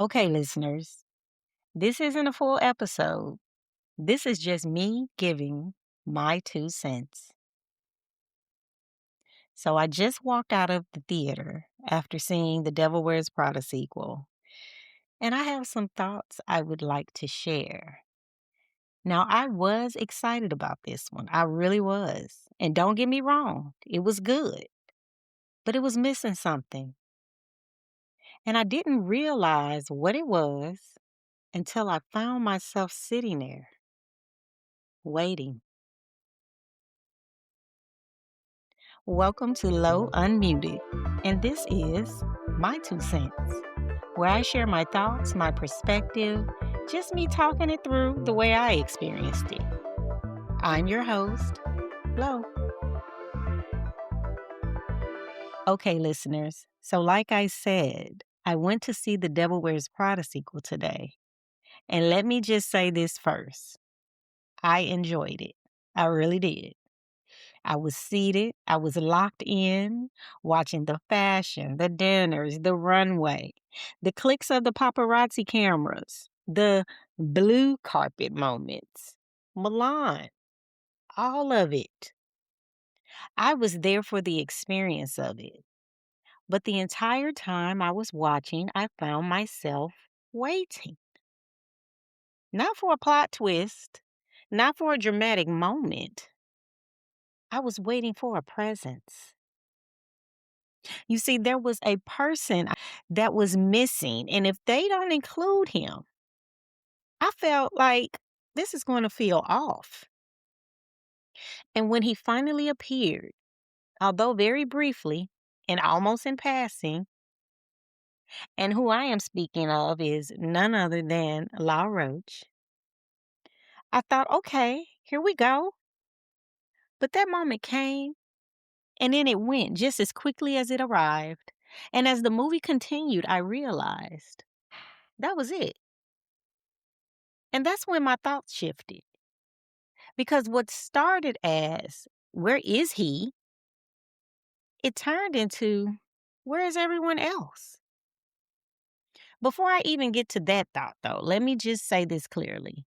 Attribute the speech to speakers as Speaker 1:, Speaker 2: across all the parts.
Speaker 1: Okay, listeners, this isn't a full episode. This is just me giving my 2 cents. So I just walked out of the theater after seeing the Devil Wears Prada sequel, and I have some thoughts I would like to share. Now, I was excited about this one. I really was. And don't get me wrong, it was good, but it was missing something. And I didn't realize what it was until I found myself sitting there waiting. Welcome to Low Unmuted, and this is my 2 cents, where I share my thoughts, my perspective, just me talking it through the way I experienced it. I'm your host, Lo. Okay, listeners, so like I said, I went to see the Devil Wears Prada sequel today, and let me just say this first. I enjoyed it. I really did. I was seated, I was locked in, watching the fashion, the dinners, the runway, the clicks of the paparazzi cameras, the blue carpet moments, Milan, all of it. I was there for the experience of it. But the entire time I was watching, I found myself waiting. Not for a plot twist, not for a dramatic moment. I was waiting for a presence. You see, there was a person that was missing, and if they don't include him, I felt like this is going to feel off. And when he finally appeared, although very briefly and almost in passing, and who I am speaking of is none other than La Roche, I thought, okay, here we go. But that moment came, and then it went just as quickly as it arrived. And as the movie continued, I realized that was it. And that's when my thoughts shifted. Because what started as, where is he? It turned into, where is everyone else? Before I even get to that thought, though, let me just say this clearly.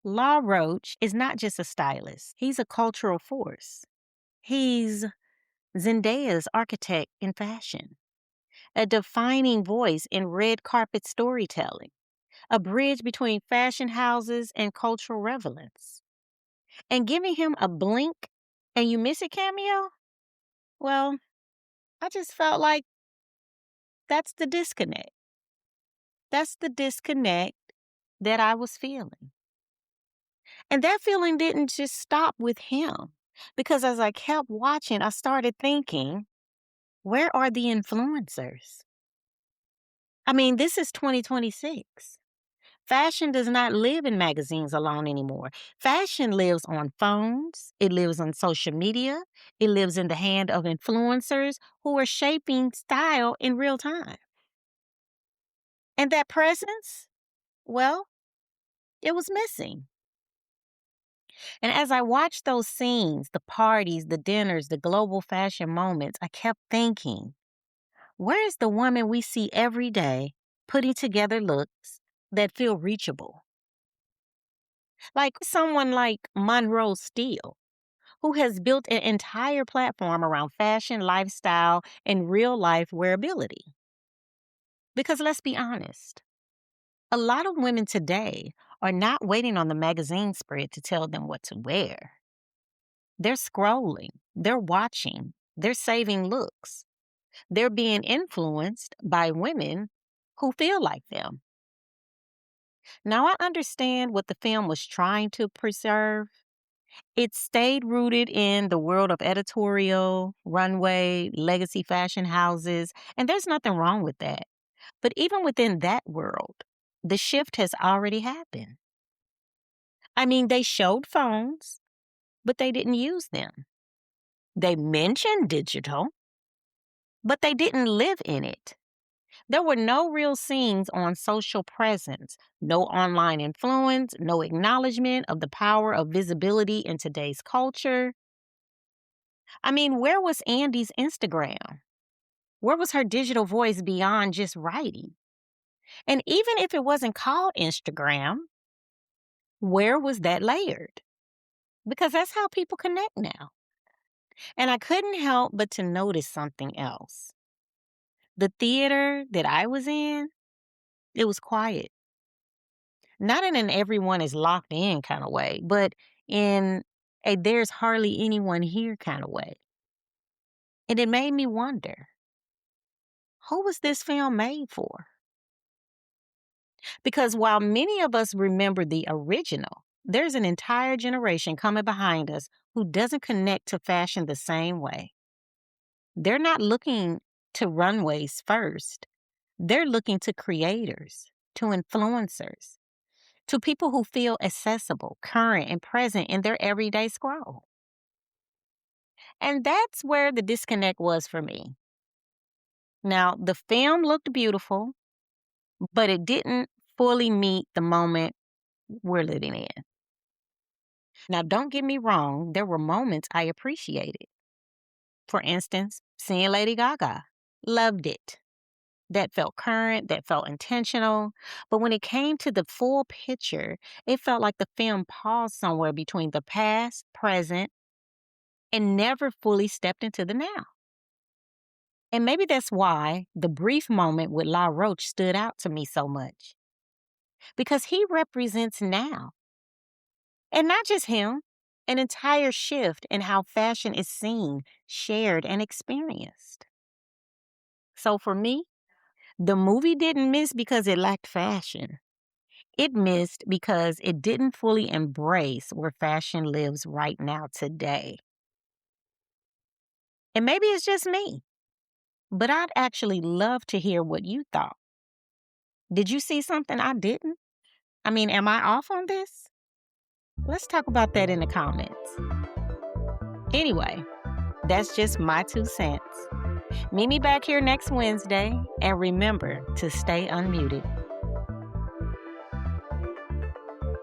Speaker 1: La Roche is not just a stylist, he's a cultural force. He's Zendaya's architect in fashion, a defining voice in red carpet storytelling, a bridge between fashion houses and cultural relevance. And giving him a blink and you miss a cameo? Well, I just felt like that's the disconnect. That's the disconnect that I was feeling. And that feeling didn't just stop with him. Because as I kept watching, I started thinking, where are the influencers? I mean, this is 2026. Fashion does not live in magazines alone anymore. Fashion lives on phones, it lives on social media, it lives in the hand of influencers who are shaping style in real time. And that presence, well, it was missing. And as I watched those scenes, the parties, the dinners, the global fashion moments, I kept thinking, where is the woman we see every day putting together looks that feel reachable? Like someone like Monroe Steele, who has built an entire platform around fashion, lifestyle, and real life wearability. Because let's be honest, a lot of women today are not waiting on the magazine spread to tell them what to wear. They're scrolling, they're watching, they're saving looks. They're being influenced by women who feel like them. Now, I understand what the film was trying to preserve. It stayed rooted in the world of editorial, runway, legacy fashion houses, and there's nothing wrong with that. But even within that world, the shift has already happened. I mean, they showed phones, but they didn't use them. They mentioned digital, but they didn't live in it. There were no real scenes on social presence, no online influence, no acknowledgement of the power of visibility in today's culture. I mean, where was Andy's Instagram? Where was her digital voice beyond just writing? And even if it wasn't called Instagram, where was that layered? Because that's how people connect now. And I couldn't help but to notice something else. The theater that I was in, it was quiet. Not in an everyone is locked in kind of way, but in a there's hardly anyone here kind of way. And it made me wonder, who was this film made for? Because while many of us remember the original, there's an entire generation coming behind us who doesn't connect to fashion the same way. They're not looking to runways first. They're looking to creators, to influencers, to people who feel accessible, current, and present in their everyday scroll. And that's where the disconnect was for me. Now, the film looked beautiful, but it didn't fully meet the moment we're living in. Now, don't get me wrong, there were moments I appreciated. For instance, seeing Lady Gaga. Loved it. That felt current, that felt intentional. But when it came to the full picture, it felt like the film paused somewhere between the past, present, and never fully stepped into the now. And maybe that's why the brief moment with La Roche stood out to me so much. Because he represents now. And not just him, an entire shift in how fashion is seen, shared, and experienced. So for me, the movie didn't miss because it lacked fashion. It missed because it didn't fully embrace where fashion lives right now today. And maybe it's just me, but I'd actually love to hear what you thought. Did you see something I didn't? I mean, am I off on this? Let's talk about that in the comments. Anyway, that's just my 2 cents. Meet me back here next Wednesday, and remember to stay unmuted.